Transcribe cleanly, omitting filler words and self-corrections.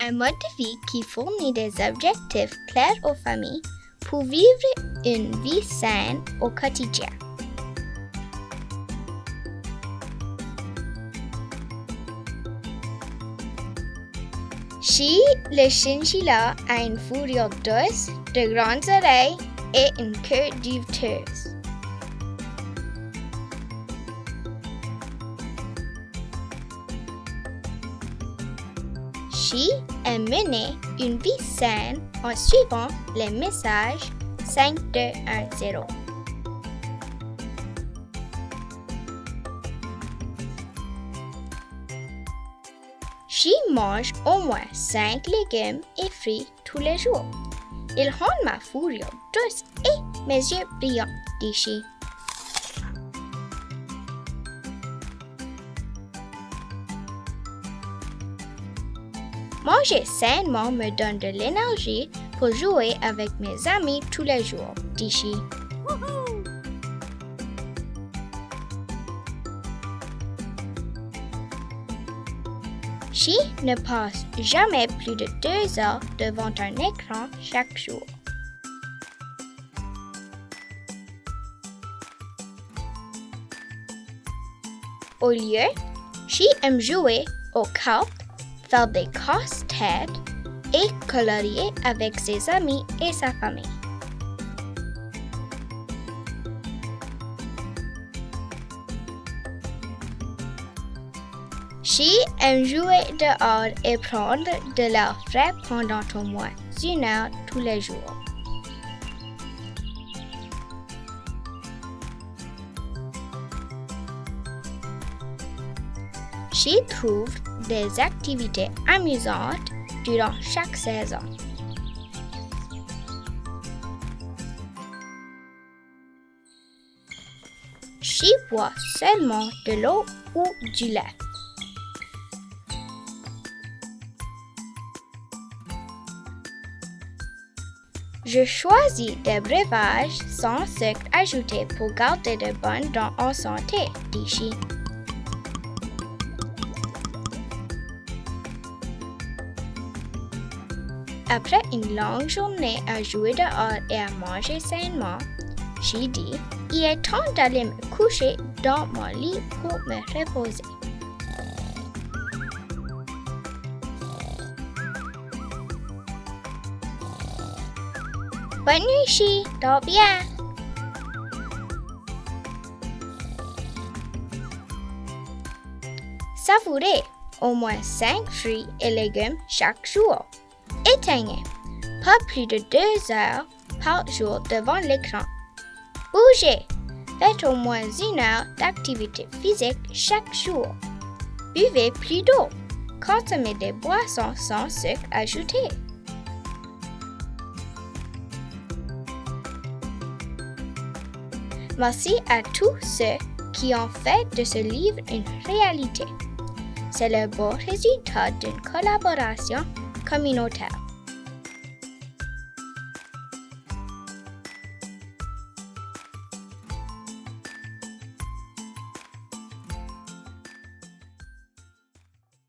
un mode de vie qui fournit des objectifs clairs aux familles pour vivre une vie saine au quotidien. Chi, le chinchilla, a une fourrure douce, de grandes oreilles et une queue duveteuse. Chi aime mener une vie saine en suivant les messages 5, 2, 1, 0. Chi mange au moins 5 légumes et fruits tous les jours. Il rend ma fourrure douce et mes yeux brillants, dit Chi. Manger sainement me donne de l'énergie pour jouer avec mes amis tous les jours, dit Chi. Chi ne passe jamais plus de 2 heures devant un écran chaque jour. Au lieu, Chi aime jouer aux cartes, faire des casse-têtes et colorier avec ses amis et sa famille. Chi aime jouer dehors et prendre de l'air frais pendant au moins 1 heure tous les jours. Chi trouve des activités amusantes durant chaque saison. Chi boit seulement de l'eau ou du lait. Je choisis des breuvages sans sucre ajouté pour garder de bonnes dents en santé, dit Chi. Après une longue journée à jouer dehors et à manger sainement, Chi dit « Il est temps d'aller me coucher dans mon lit pour me reposer. » Bonne nuit, Chi, dors bien. Savourez au moins 5 fruits et légumes chaque jour. Éteignez pas plus de 2 heures par jour devant l'écran. Bougez. Faites au moins 1 heure d'activité physique chaque jour. Buvez plus d'eau. Consommez des boissons sans sucre ajouté. Merci à tous ceux qui ont fait de ce livre une réalité. C'est le beau résultat d'une collaboration communautaire.